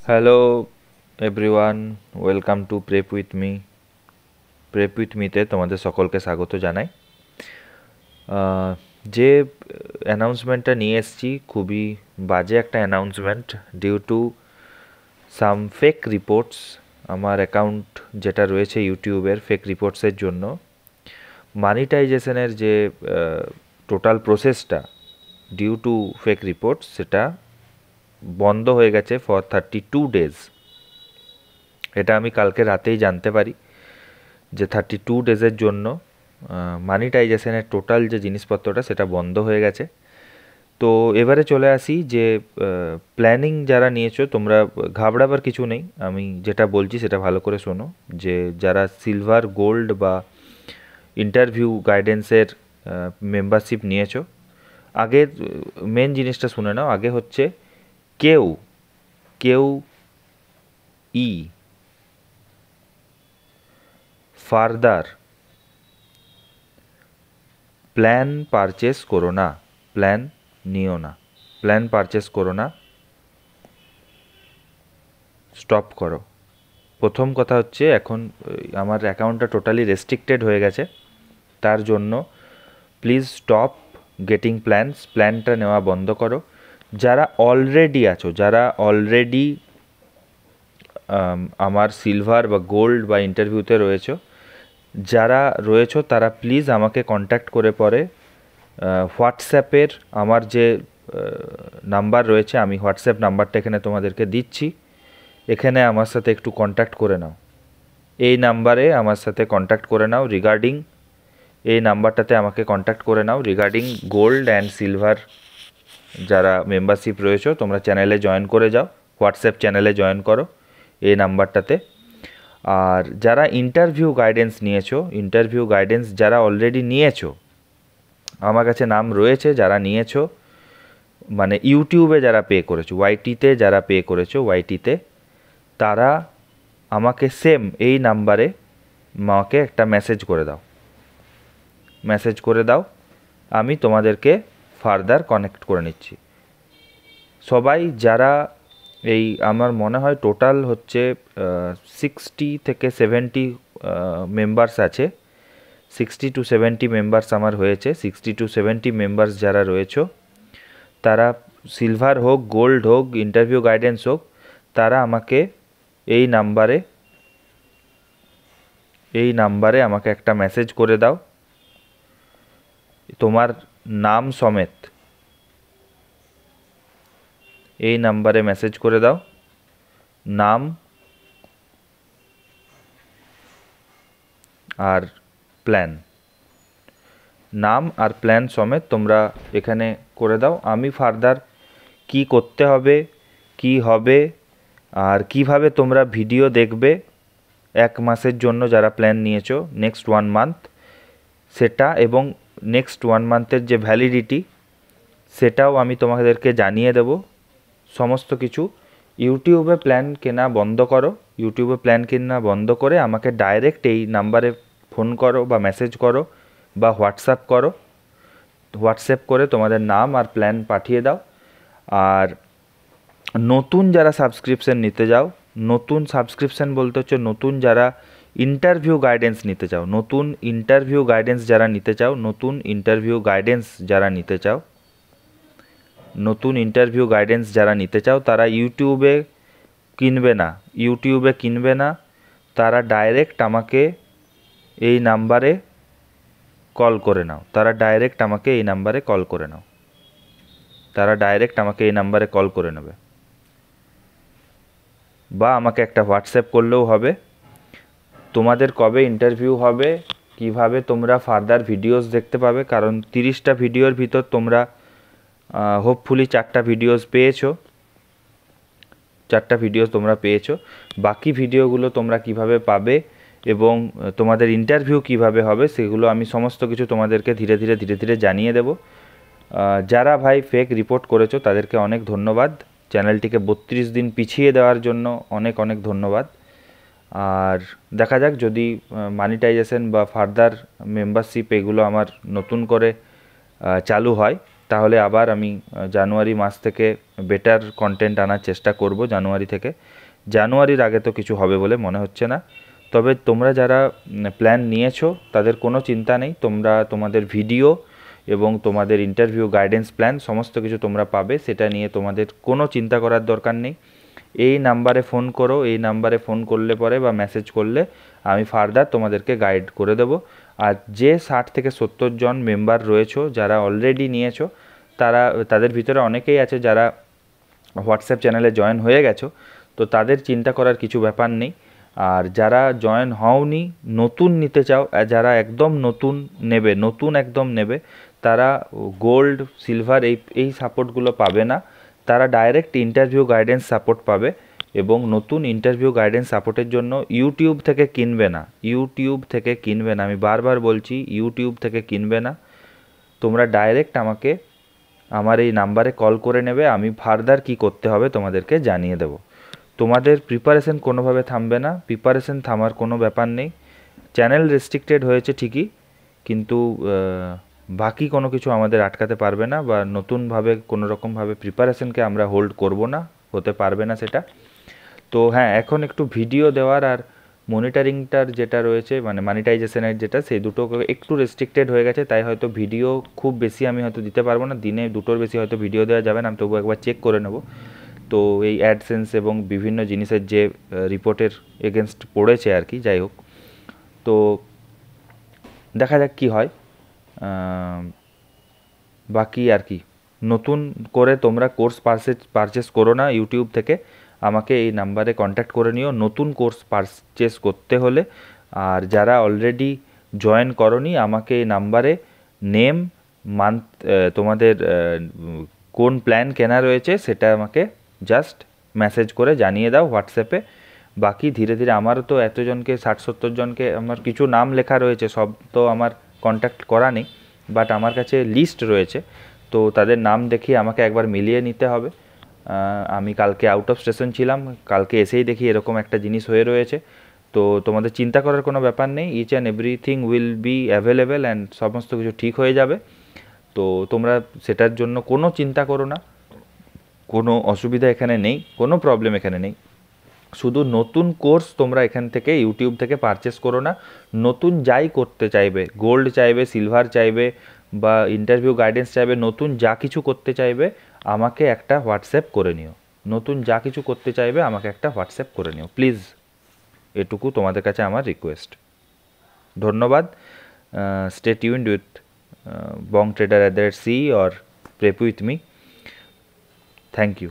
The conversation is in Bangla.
Hello everyone, welcome to prep with me. Prep with মিতে তোমাদের সকলকে স্বাগত জানাই। যে অ্যানাউন্সমেন্টটা নিয়ে এসেছি খুবই বাজে একটা announcement. Due to some fake reports, আমার অ্যাকাউন্ট যেটা রয়েছে ইউটিউবের ফেক রিপোর্টসের জন্য মানিটাইজেশনের যে টোটাল প্রসেসটা ডিউ টু ফেক রিপোর্টস সেটা বন্ধ হয়ে গেছে ফর 32 ডেজ। এটা আমি কালকে রাতেই জানতে পারি যে 32 ডেজের জন্য মানিটাইজেশনের টোটাল যে জিনিসপত্রটা সেটা বন্ধ হয়ে গেছে। তো এবারে চলে আসি যে প্ল্যানিং যারা নিয়েছো তোমরা ঘাবড়াবার কিছু নেই। আমি যেটা বলছি সেটা ভালো করে শোনো। যে যারা সিলভার, গোল্ড বা ইন্টারভিউ গাইডেন্সের মেম্বারশিপ নিয়েছো, আগের মেন জিনিসটা শুনে নাও। আগে হচ্ছে কেউ কেউ ই ফার্দার প্ল্যান পারচেস করো না, প্ল্যান নিও না, প্ল্যান পারচেস করো না, স্টপ করো। প্রথম কথা হচ্ছে এখন আমার অ্যাকাউন্টটা টোটালি রেস্ট্রিক্টেড হয়ে গেছে, তার জন্য প্লিজ স্টপ গেটিং প্ল্যানস। প্ল্যানটা নেওয়া বন্ধ করো। যারা অলরেডি আছো, যারা অলরেডি আমার সিলভার বা গোল্ড বা ইন্টারভিউতে রয়েছো, যারা রয়েছো তারা প্লিজ আমাকে কন্ট্যাক্ট করে পরে হোয়াটসঅ্যাপের আমার যে নাম্বার রয়েছে, আমি হোয়াটসঅ্যাপ নাম্বারটা এখানে তোমাদেরকে দিচ্ছি, এখানে আমার সাথে একটু কন্ট্যাক্ট করে নাও। এই নাম্বারে আমার সাথে কন্ট্যাক্ট করে নাও রিগার্ডিং, এই নাম্বারটাতে আমাকে কন্ট্যাক্ট করে নাও রিগার্ডিং গোল্ড অ্যান্ড সিলভার। যারা মেম্বারশিপ রয়েছে তোমরা চ্যানেলে জয়েন করে যাও, হোয়াটসঅ্যাপ চ্যানেলে জয়েন করো এই নাম্বারটাতে। আর যারা ইন্টারভিউ গাইডেন্স নিয়েছো, ইন্টারভিউ গাইডেন্স যারা অলরেডি নিয়েছো, আমার কাছে নাম রয়েছে যারা নিয়েছো, মানে ইউটিউবে যারা পে করেছো, ওয়াইটিতে যারা পে করেছো, ওয়াইটিতে, তারা আমাকে সেম এই নাম্বারে আমাকে একটা মেসেজ করে দাও, মেসেজ করে দাও। আমি তোমাদেরকে ফার্দার কানেক্ট করে নিচ্ছি। সবাই যারা এই আমার মনে হয় টোটাল হচ্ছে 60 থেকে 70 মেম্বার্স আছে, 60 to 70 মেম্বার্স আমার হয়েছে। 60 to 70 মেম্বার্স যারা রয়েছে, তারা সিলভার হোক, গোল্ড হোক, ইন্টারভিউ গাইডেন্স হোক, তারা আমাকে এই নাম্বারে আমাকে একটা মেসেজ করে দাও তোমার নাম সমেত। এই নাম্বারে মেসেজ করে দাও নাম আর প্ল্যান, নাম আর প্ল্যান সমেত তোমরা এখানে করে দাও। আমি ফার্দার কি করতে হবে, কি হবে, আর কিভাবে তোমরা ভিডিও দেখবে 1 মাসের জন্য যারা প্ল্যান নিয়েছো, নেক্সট 1 মান্থ সেটা, এবং নেক্সট 1 মান্থের যে ভ্যালিডিটি সেটাও আমি তোমাদেরকে জানিয়ে দেব সমস্ত কিছু। ইউটিউবে প্ল্যান কেনা বন্ধ করো, ইউটিউবে প্ল্যান কেনা বন্ধ করে আমাকে ডাইরেক্ট এই নাম্বারে ফোন করো বা মেসেজ করো বা হোয়াটসঅ্যাপ করো। হোয়াটসঅ্যাপ করে তোমাদের নাম আর প্ল্যান পাঠিয়ে দাও। আর নতুন যারা সাবস্ক্রিপশান নিতে যাও, নতুন সাবস্ক্রিপশান বলতে হচ্ছে নতুন যারা ইন্টারভিউ গাইডেন্স নিতে চাও, নতুন ইন্টারভিউ গাইডেন্স যারা নিতে চাও, নতুন ইন্টারভিউ গাইডেন্স যারা নিতে চাও, নতুন ইন্টারভিউ গাইডেন্স যারা নিতে চাও, তারা ইউটিউবে কিনবে না, ইউটিউবে কিনবে না, তারা ডাইরেক্ট আমাকে এই নাম্বারে কল করে নাও, তারা ডাইরেক্ট আমাকে এই নাম্বারে কল করে নাও, তারা ডাইরেক্ট আমাকে এই নাম্বারে কল করে নেবে, বা আমাকে একটা হোয়াটসঅ্যাপ করলেও হবে। তোমাদের কবে ইন্টারভিউ হবে, কিভাবে তোমরা ফার্দার ভিডিওস দেখতে পাবে, কারণ 30টা ভিডিওর ভিতর তোমরা হোপফুলি 4টা ভিডিওস পেয়েছো, 4টা ভিডিও তোমরা পেয়েছো। বাকি ভিডিওগুলো তোমরা কিভাবে পাবে এবং তোমাদের ইন্টারভিউ কিভাবে হবে সেগুলো আমি সমস্ত কিছু তোমাদেরকে ধীরে ধীরে জানিয়ে দেব। যারা ভাই ফেক রিপোর্ট করেছো তাদেরকে অনেক ধন্যবাদ, চ্যানেলটিকে 32 দিন পিছিয়ে দেওয়ার জন্য অনেক অনেক ধন্যবাদ। আর দেখা যাক যদি মানিটাইজেশন বা ফার্দার মেম্বারশিপ এগুলো আমার নতুন করে চালু হয়, তাহলে আবার আমি জানুয়ারি মাস থেকে বেটার কন্টেন্ট আনার চেষ্টা করব। জানুয়ারির আগে তো কিছু হবে বলে মনে হচ্ছে না। তবে তোমরা যারা প্ল্যান নিয়েছো তাদের কোনো চিন্তা নেই, তোমরা তোমাদের ভিডিও এবং তোমাদের ইন্টারভিউ গাইডেন্স প্ল্যান সমস্ত কিছু তোমরা পাবে, সেটা নিয়ে তোমাদের কোনো চিন্তা করার দরকার নেই। এই নাম্বারে ফোন করো, এই নাম্বারে ফোন করলে পরে বা মেসেজ করলে আমি ফার্দার তোমাদেরকে গাইড করে দেবো। আর যে 60 থেকে 70 জন মেম্বার রয়েছো যারা অলরেডি নিয়েছো, তাদের ভিতরে অনেকেই আছে যারা হোয়াটসঅ্যাপ চ্যানেলে জয়েন হয়ে গেছো, তো তাদের চিন্তা করার কিছু ব্যাপার নেই। আর যারা জয়েন হওনি, নতুন নিতে চাও, যারা একদম নতুন একদম নেবে, তারা গোল্ড সিলভার এই সাপোর্টগুলো পাবে না। তারা ডাইরেক্ট ইন্টারভিউ গাইডেন্স সাপোর্ট পাবে। এবং নতুন ইন্টারভিউ গাইডেন্স সাপোর্টের জন্য ইউটিউব থেকে কিনবে না, আমি বারবার বলছি, ইউটিউব থেকে কিনবে না। তোমরা ডাইরেক্ট আমাকে আমার এই নাম্বারে কল করে নেবে, আমি ফার্দার কি করতে হবে তোমাদেরকে জানিয়ে দেবো। তোমাদের প্রিপারেশন কোনোভাবে থামবে না, প্রিপারেশন থামার কোনো ব্যাপার নেই। চ্যানেল রেস্ট্রিক্টেড হয়েছে ঠিকই, কিন্তু বাকি কোনো কিছু আমাদের আটকাতে পারবে না, বা নতুনভাবে কোনো রকমভাবে প্রিপারেশনকে আমরা হোল্ড করব না, হতে পারবে না সেটা। তো হ্যাঁ, এখন একটু ভিডিও দেওয়ার আর মনিটরিংটার যেটা রয়েছে, মানে মনিটাইজেশনের যেটা, সেই দুটো একটু রেস্ট্রিক্টেড হয়ে গেছে, তাই হয়তো ভিডিও খুব বেশি আমি হয়তো দিতে পারবো না, দিনে 2টোর বেশি হয়তো ভিডিও দেওয়া যাবে না, আমি তবু একবার চেক করে নেব। তো এই অ্যাডসেন্স এবং বিভিন্ন জিনিসের যে রিপোর্টের এগেনস্ট পড়েছে আর কি, যাই হোক, তো দেখা যাক কী হয়। বাকি আর কি, নতুন করে তোমরা কোর্স পারচেস করো না ইউটিউব থেকে, আমাকে এই নাম্বারে কন্ট্যাক্ট করে নিও নতুন কোর্স পারচেস করতে হলে। আর যারা অলরেডি জয়েন করনি, আমাকে এই নাম্বারে নেম, মান্থ, তোমাদের কোন প্ল্যান কেনা রয়েছে সেটা আমাকে জাস্ট মেসেজ করে জানিয়ে দাও হোয়াটসঅ্যাপে। বাকি ধীরে ধীরে, আমারও তো এতজনকে 60-70 জনকে, আমার কিছু নাম লেখা রয়েছে, সব তো আমার কন্ট্যাক্ট করা নেই, বাট আমার কাছে লিস্ট রয়েছে, তো তাদের নাম দেখিয়ে আমাকে একবার মিলিয়ে নিতে হবে। আমি কালকে আউট অফ স্টেশন ছিলাম, কালকে এসেই দেখি এরকম একটা জিনিস হয়ে রয়েছে। তো তোমাদের চিন্তা করার কোনো ব্যাপার নেই, each and everything will be available and সমস্ত কিছু ঠিক হয়ে যাবে। তো তোমরা সেটার জন্য কোনো চিন্তা করো না, কোনো অসুবিধা এখানে নেই, কোনো প্রবলেম এখানে নেই। শুধু নতুন কোর্স তোমরা এখান থেকে ইউটিউব থেকে পারচেস করো না। নতুন যাই করতে চাইবে, গোল্ড চাইবে, সিলভার চাইবে, বা ইন্টারভিউ গাইডেন্স চাইবে, নতুন যা কিছু করতে চাইবে, আমাকে একটা হোয়াটসঅ্যাপ করে নিও। প্লিজ, এটুকু তোমাদের কাছে আমার রিকোয়েস্ট। ধন্যবাদ। Stay tuned with bongtrader@c or prep with me. Thank you.